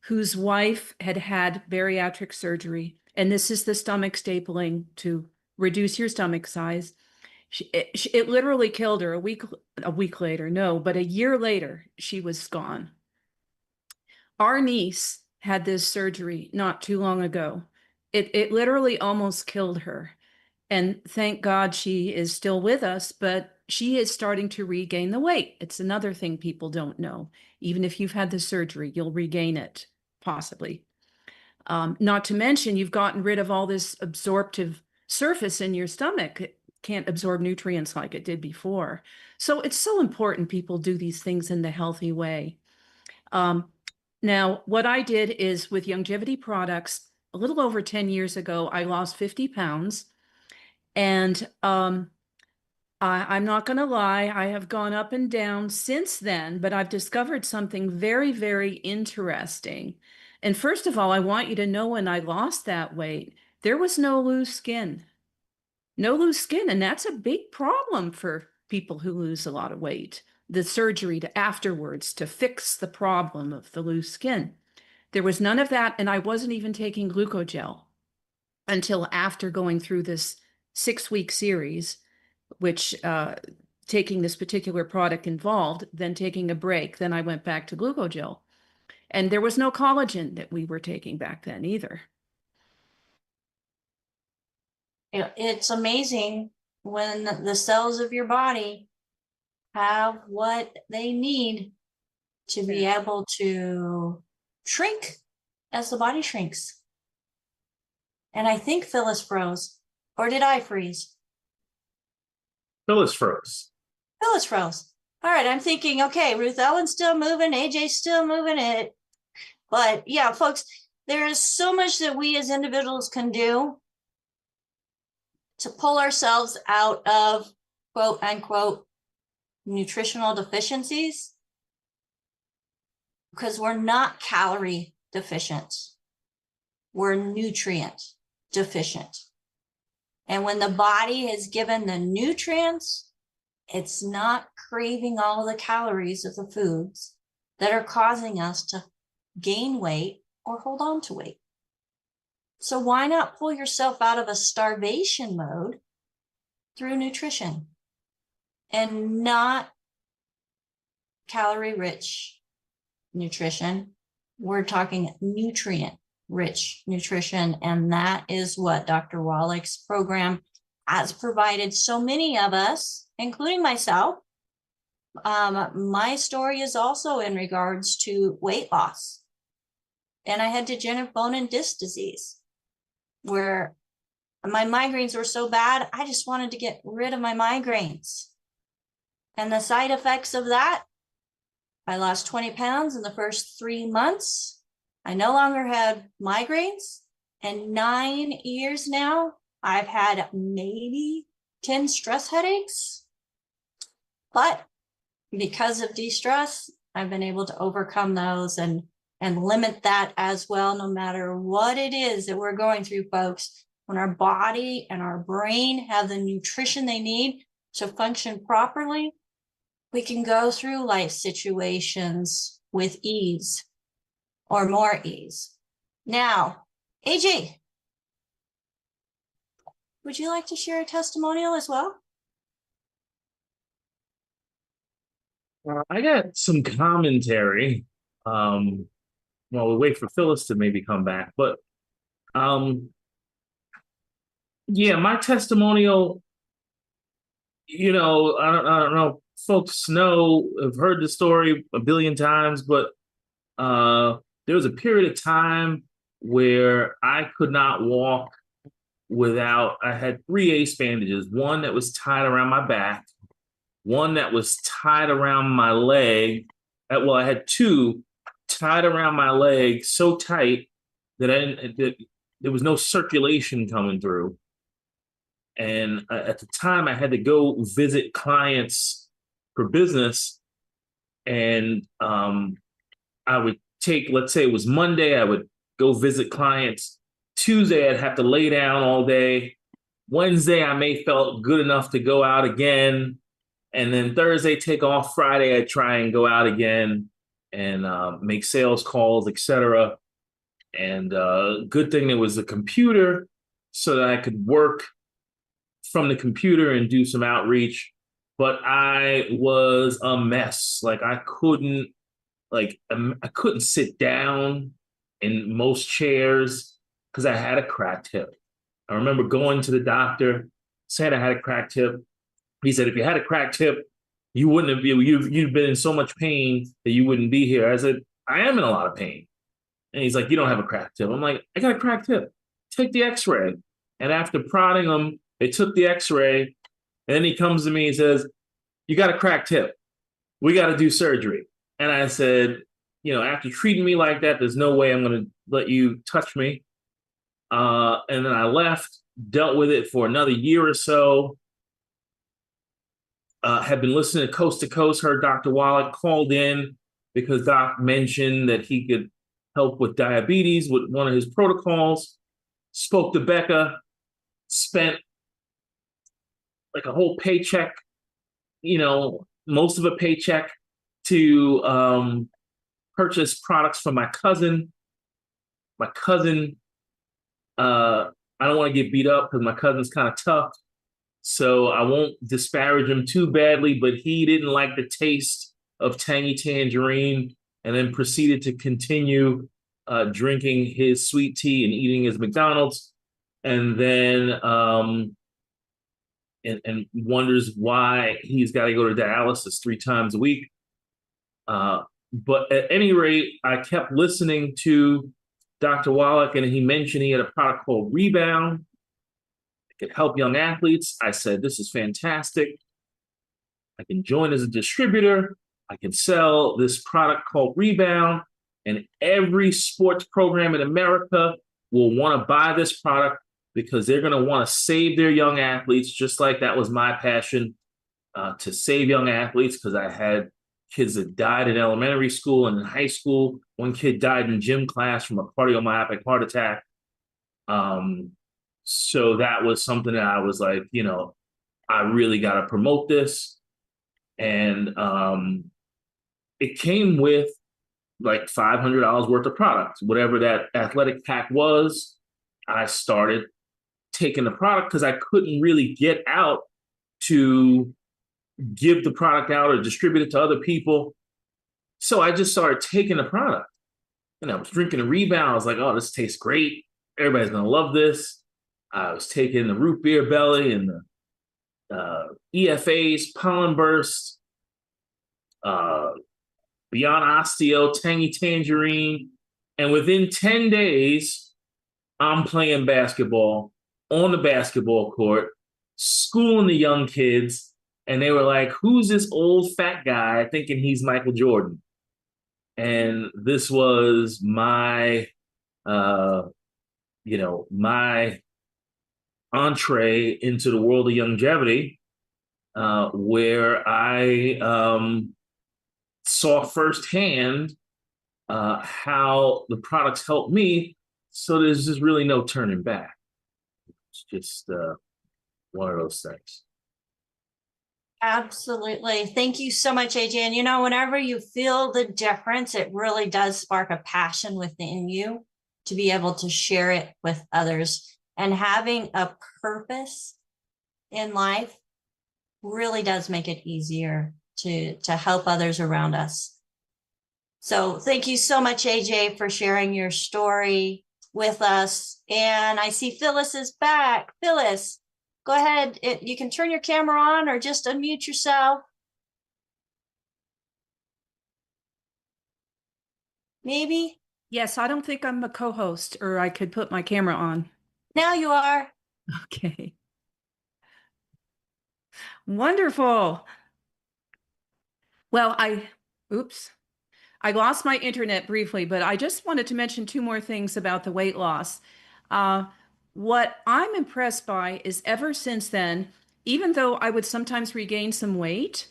whose wife had bariatric surgery, and this is the stomach stapling to reduce your stomach size. It literally killed her a week later. No, but a year later, she was gone. Our niece had this surgery not too long ago. It literally almost killed her. And thank God she is still with us, but she is starting to regain the weight. It's another thing people don't know. Even if you've had the surgery, you'll regain it, possibly. Not to mention, you've gotten rid of all this absorptive surface in your stomach. It can't absorb nutrients like it did before. So it's so important people do these things in the healthy way. Now, what I did is with longevity products, a little over 10 years ago, I lost 50 pounds. And I'm not going to lie, I have gone up and down since then, but I've discovered something very, very interesting. And first of all, I want you to know when I lost that weight, there was no loose skin. No loose skin. And that's a big problem for people who lose a lot of weight. The surgery afterwards to fix the problem of the loose skin. There was none of that, and I wasn't even taking glucogel until after going through this 6-week series, which taking this particular product involved, then taking a break. Then I went back to glucogel. And there was no collagen that we were taking back then either. It's amazing when the cells of your body have what they need to be able to shrink as the body shrinks. And I think Phyllis froze. Or did I freeze? Phyllis froze. Phyllis froze. All right, I'm thinking, okay, Ruth Ellen's still moving, AJ's still moving it. But yeah, folks, there is so much that we as individuals can do to pull ourselves out of quote unquote nutritional deficiencies, because we're not calorie deficient. We're nutrient deficient. And when the body is given the nutrients, it's not craving all the calories of the foods that are causing us to gain weight or hold on to weight. So why not pull yourself out of a starvation mode through nutrition and not calorie-rich nutrition? We're talking nutrient-rich nutrition, and that is what Dr. Wallach's program has provided so many of us, including myself. My story is also in regards to weight loss. And I had degenerative bone and disc disease, where my migraines were so bad, I just wanted to get rid of my migraines. And the side effects of that, I lost 20 pounds in the first 3 months. I no longer had migraines. And 9 years now, I've had maybe 10 stress headaches, but because of de-stress, I've been able to overcome those and limit that as well, no matter what it is that we're going through, folks. When our body and our brain have the nutrition they need to function properly, we can go through life situations with ease or more ease. Now, AJ, would you like to share a testimonial as well? I got some commentary. While we wait for Phyllis to maybe come back, but yeah, my testimonial. I don't know. Folks have heard the story a billion times, but there was a period of time where I could not walk without. I had 3 ace bandages. One that was tied around my back, one that was tied around my leg. I had 2 tied around my leg so tight that there was no circulation coming through. And at the time, I had to go visit clients for business. And I would take, let's say it was Monday, I would go visit clients. Tuesday, I'd have to lay down all day. Wednesday, I may felt good enough to go out again. And then Thursday, take off. Friday, I'd try and go out again and make sales calls, etc. And good thing there was a computer so that I could work from the computer and do some outreach. But I was a mess. Like I couldn't sit down in most chairs because I had a cracked hip. I remember going to the doctor, saying I had a cracked hip. He said, if you had a cracked hip, you wouldn't have you'd been in so much pain that you wouldn't be here. I said, I am in a lot of pain. And he's like, you don't have a cracked hip. I'm like, I got a cracked hip. Take the x-ray. And after prodding him, they took the x-ray. And then he comes to me and says, you got a cracked hip. We got to do surgery. And I said, after treating me like that, there's no way I'm going to let you touch me. And then I left, dealt with it for another year or so. Had been listening to Coast, heard Dr. Wallach, called in because Doc mentioned that he could help with diabetes with one of his protocols. Spoke to Becca, spent like a whole paycheck, most of a paycheck to purchase products for my cousin. My cousin, I don't want to get beat up because my cousin's kind of tough. So I won't disparage him too badly, but he didn't like the taste of tangy tangerine and then proceeded to continue drinking his sweet tea and eating his McDonald's. And then and wonders why he's got to go to dialysis 3 times a week. But at any rate, I kept listening to Dr. Wallach, and he mentioned he had a product called Rebound. It could help young athletes. I said, this is fantastic. I can join as a distributor. I can sell this product called Rebound, and every sports program in America will want to buy this product because they're going to want to save their young athletes, just like that was my passion, to save young athletes, because I had kids that died in elementary school and in high school. One kid died in gym class from a cardiomyopathic heart attack. So that was something that I was like, I really got to promote this. And it came with like $500 worth of products, whatever that athletic pack was. I started taking the product because I couldn't really get out to give the product out or distribute it to other people. So I just started taking the product. And I was drinking a Rebound. I was like, oh, this tastes great. Everybody's going to love this. I was taking the root beer belly and the EFAs, pollen burst, Beyond Osteo, tangy tangerine. And within 10 days, I'm playing basketball on the basketball court, schooling the young kids. And they were like, who's this old fat guy thinking he's Michael Jordan? And this was my, my entree into the world of longevity, where I saw firsthand how the products helped me. So there's just really no turning back. It's just one of those things. Absolutely. Thank you so much, AJ. And whenever you feel the difference, it really does spark a passion within you to be able to share it with others. And having a purpose in life really does make it easier to help others around us. So thank you so much, AJ, for sharing your story with us. And I see Phyllis is back. Phyllis, go ahead. You can turn your camera on or just unmute yourself. Maybe. Yes, I don't think I'm a co-host, or I could put my camera on. Now you are. Okay. Wonderful. Well, I lost my internet briefly, but I just wanted to mention two more things about the weight loss. What I'm impressed by is ever since then, even though I would sometimes regain some weight,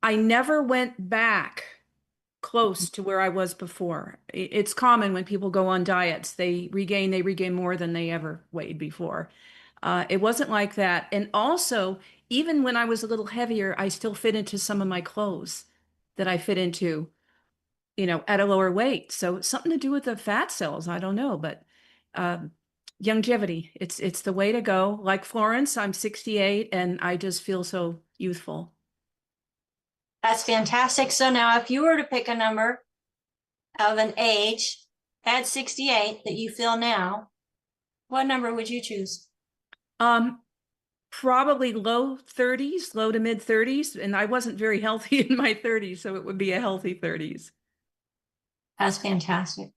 I never went back close to where I was before. It's common when people go on diets, they regain more than they ever weighed before. It wasn't like that. And also, even when I was a little heavier, I still fit into some of my clothes that I fit into, at a lower weight. So something to do with the fat cells. I don't know, but longevity, it's the way to go. Like Florence, I'm 68 and I just feel so youthful. That's fantastic. So now if you were to pick a number of an age at 68 that you feel now, what number would you choose? Probably low 30s, low to mid 30s. And I wasn't very healthy in my 30s, so it would be a healthy 30s. That's fantastic.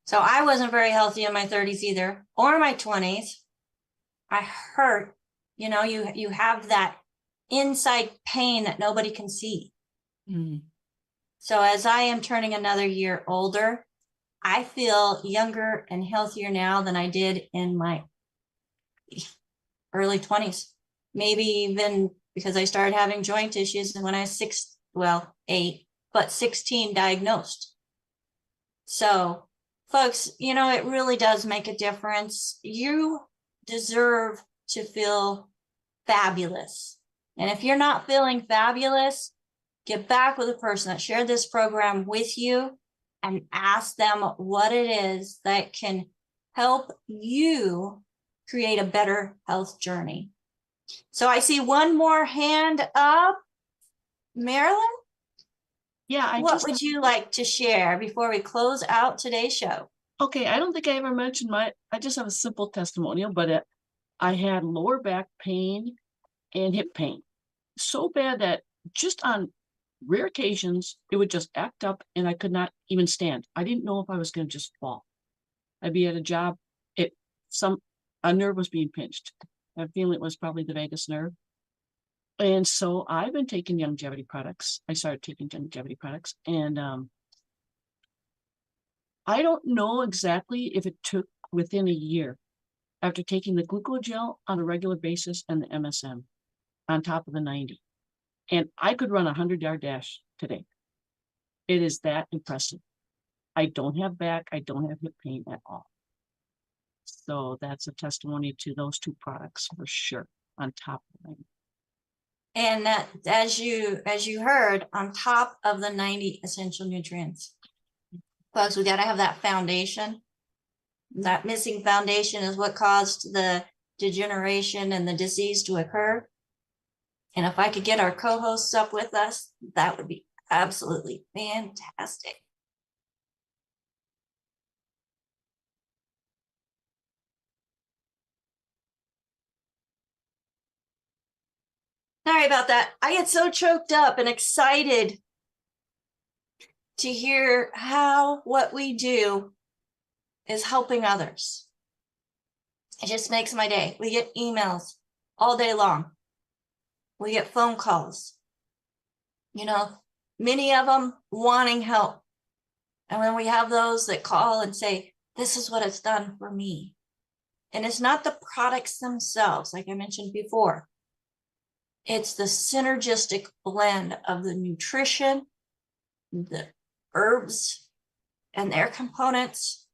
So I wasn't very healthy in my 30s either, or my 20s. I hurt. You have that inside pain that nobody can see. Mm. So as I am turning another year older, I feel younger and healthier now than I did in my early 20s. Maybe even because I started having joint issues when I was 8, but 16 diagnosed. So folks, it really does make a difference. You deserve to feel fabulous. And if you're not feeling fabulous, get back with the person that shared this program with you and ask them what it is that can help you create a better health journey. So I see one more hand up. Marilyn? Yeah, what would you like to share before we close out today's show? Okay, I don't think I ever mentioned I just have a simple testimonial, but I had lower back pain and hip pain. So bad that just on rare occasions, it would just act up and I could not even stand. I didn't know if I was going to just fall. I'd be at a job, a nerve was being pinched. I have a feeling it was probably the vagus nerve. And so I've been taking longevity products. I started taking longevity products, and I don't know exactly if it took within a year after taking the glucogel on a regular basis and the MSM on top of the 90. And I could run a 100-yard dash today. It is that impressive. I don't have back, I don't have hip pain at all. So that's a testimony to those two products for sure, on top of the 90. And that, as you heard, on top of the 90 essential nutrients. Folks, we got to have that foundation. That missing foundation is what caused the degeneration and the disease to occur. And if I could get our co-hosts up with us, that would be absolutely fantastic. Sorry about that. I get so choked up and excited to hear how what we do is helping others. It just makes my day. We get emails all day long. We get phone calls, many of them wanting help. And when we have those that call and say, this is what it's done for me, And it's not the products themselves, like I mentioned before. It's the synergistic blend of the nutrition, the herbs, and their components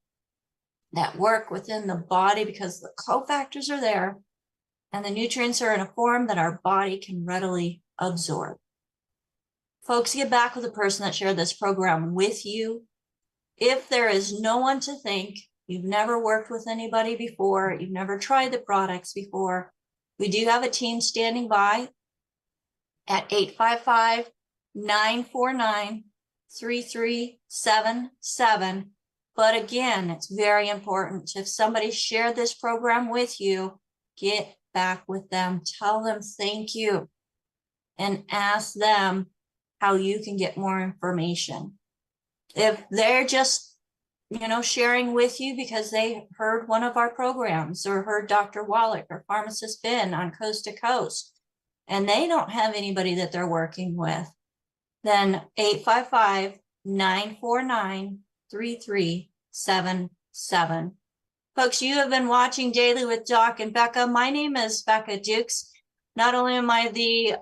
that work within the body because the cofactors are there and the nutrients are in a form that our body can readily absorb. Folks, get back with the person that shared this program with you. If there is no one to thank, you've never worked with anybody before, you've never tried the products before, we do have a team standing by at 855-949-3377. But again, it's very important. If somebody shared this program with you, get back with them, tell them thank you, and ask them how you can get more information. If they're just, sharing with you because they heard one of our programs or heard Dr. Wallach or Pharmacist Ben on Coast to Coast, and they don't have anybody that they're working with, then 855-949-3377. Folks, you have been watching Daily with Doc and Becca. My name is Becca Dukes. Not only am I the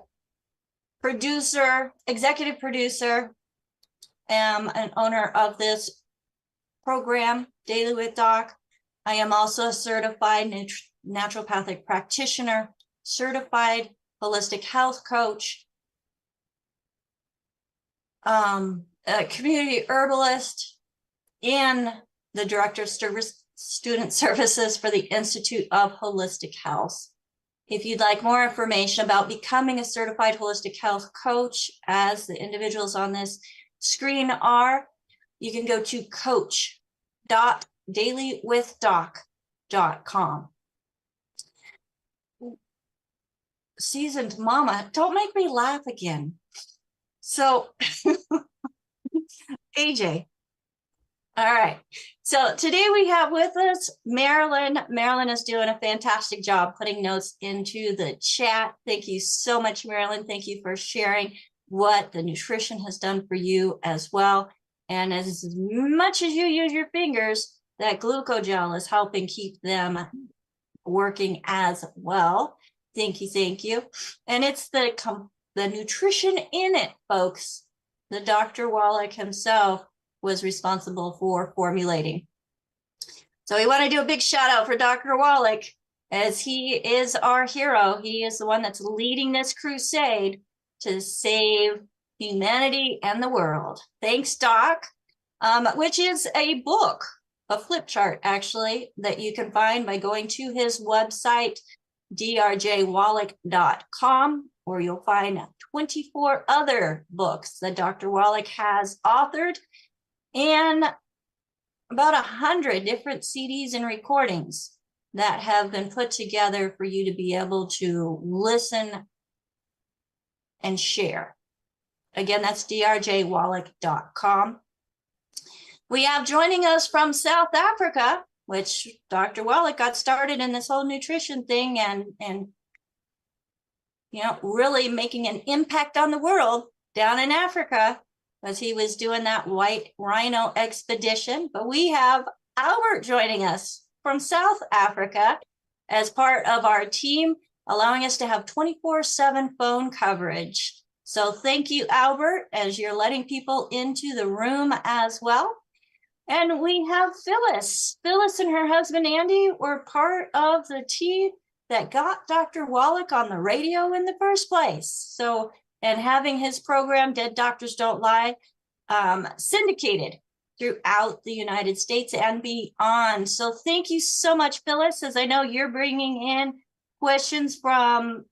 executive producer, and owner of this program, Daily with Doc, I am also a certified naturopathic practitioner, certified holistic health coach, a community herbalist, and the director of student services for the Institute of Holistic Health. If you'd like more information about becoming a certified holistic health coach, as the individuals on this screen are, you can go to coach.dailywithdoc.com. Seasoned mama, don't make me laugh again. So, AJ. All right. So today we have with us Marilyn. Marilyn is doing a fantastic job putting notes into the chat. Thank you so much, Marilyn. Thank you for sharing what the nutrition has done for you as well. And as much as you use your fingers, that glucogel is helping keep them working as well. Thank you, thank you. And it's the nutrition in it, folks. The Dr. Wallach himself was responsible for formulating. So we want to do a big shout out for Dr. Wallach, as he is our hero. He is the one that's leading this crusade to save humanity and the world. Thanks, Doc, which is a book, a flip chart actually, that you can find by going to his website, drjwallach.com, where you'll find 24 other books that Dr. Wallach has authored, and about 100 different CDs and recordings that have been put together for you to be able to listen and share. Again, that's drjwallach.com. We have joining us from South Africa, which Dr. Wallach got started in this whole nutrition thing and really making an impact on the world down in Africa, as he was doing that white rhino expedition. But we have Albert joining us from South Africa as part of our team, allowing us to have 24/7 phone coverage. So thank you, Albert, as you're letting people into the room as well. And we have Phyllis. Phyllis and her husband, Andy, were part of the team that got Dr. Wallach on the radio in the first place. So, and having his program, Dead Doctors Don't Lie, syndicated throughout the United States and beyond. So thank you so much, Phyllis, as I know you're bringing in questions from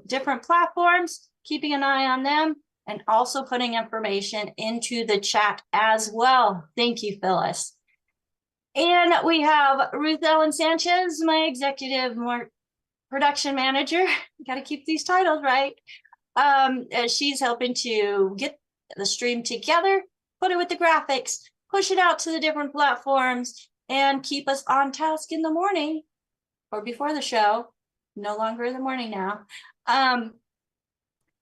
different platforms, keeping an eye on them, and also putting information into the chat as well. Thank you, Phyllis. And we have Ruth Ellen Sanchez, my executive production manager. Got to keep these titles right. She's helping to get the stream together, put it with the graphics, push it out to the different platforms, and keep us on task in the morning or before the show, no longer in the morning now,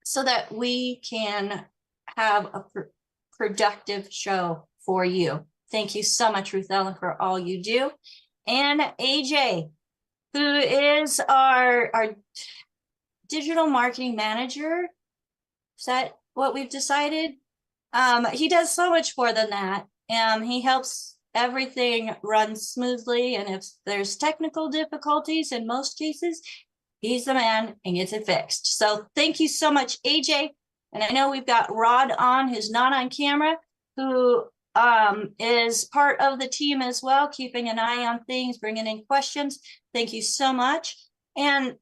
so that we can have a productive show for you. Thank you so much, Ruth Ellen, for all you do. and AJ, who is our digital marketing manager. Is that what we've decided? He does so much more than that. He helps everything run smoothly. And if there's technical difficulties, in most cases, he's the man and gets it fixed. So thank you so much, AJ. And I know we've got Rod on, who's not on camera, who is part of the team as well, keeping an eye on things, bringing in questions. Thank you so much. And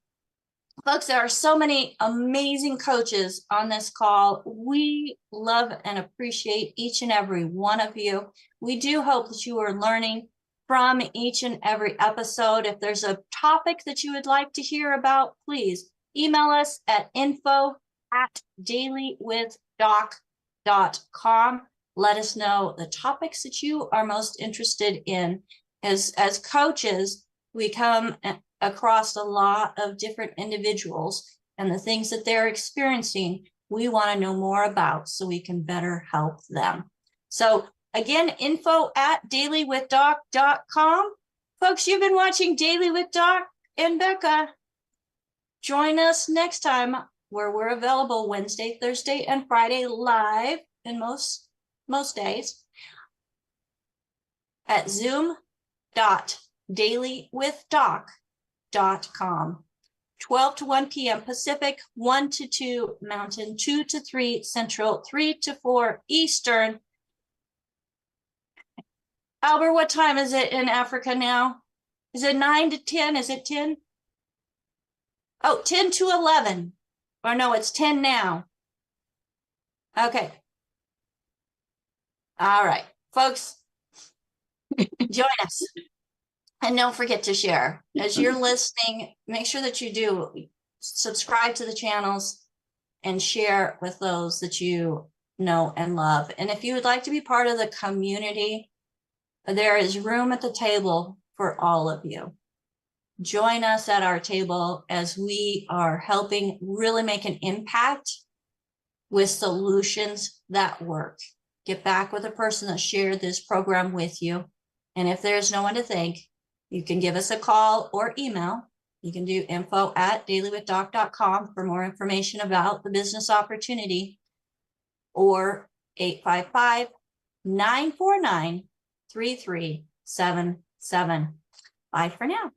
folks, there are so many amazing coaches on this call. We love and appreciate each and every one of you. We do hope that you are learning from each and every episode. If there's a topic that you would like to hear about, please email us at info@dailywithdoc.com. Let us know the topics that you are most interested in. As coaches, we come across a lot of different individuals and the things that they're experiencing, we want to know more about so we can better help them. So again, info@dailywithdoc.com. Folks, you've been watching Daily with Doc and Becca. Join us next time where we're available Wednesday, Thursday, and Friday live in most days at zoom.dailywithdoc.com. 12 to 1 p.m. Pacific, 1 to 2 Mountain, 2 to 3 Central, 3 to 4 Eastern. Albert, what time is it in Africa now? Is it 9 to 10? Is it 10? Oh, 10 to 11. Or no, it's 10 now. Okay. All right, folks, join us. And don't forget to share. As you're listening, make sure that you do subscribe to the channels and share with those that you know and love. And if you would like to be part of the community, there is room at the table for all of you. Join us at our table as we are helping really make an impact with solutions that work. Get back with the person that shared this program with you. And if there's no one to thank, you can give us a call or email. You can do info@dailywithdoc.com for more information about the business opportunity, or 855-949-3377. Bye for now.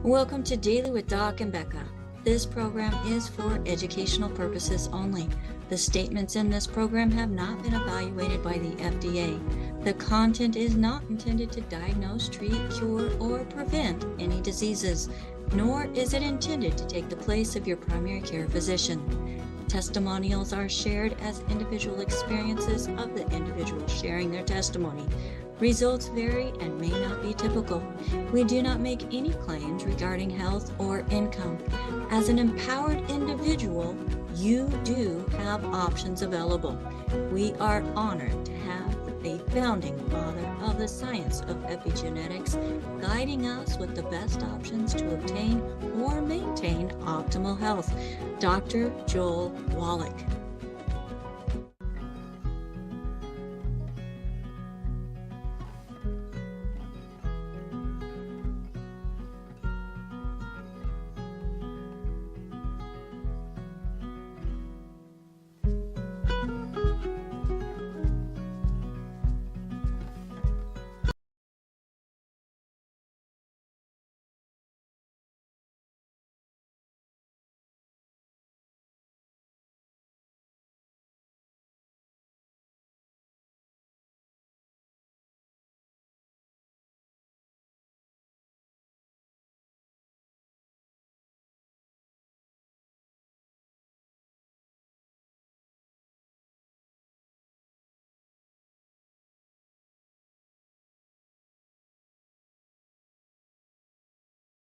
Welcome to Daily with Doc and Becca. This program is for educational purposes only. The statements in this program have not been evaluated by the FDA. The content is not intended to diagnose, treat, cure, or prevent any diseases, nor is it intended to take the place of your primary care physician. Testimonials are shared as individual experiences of the individual sharing their testimony. Results vary and may not be typical. We do not make any claims regarding health or income. As an empowered individual, you do have options available. We are honored to have a founding father of the science of epigenetics guiding us with the best options to obtain or maintain optimal health, Dr. Joel Wallach.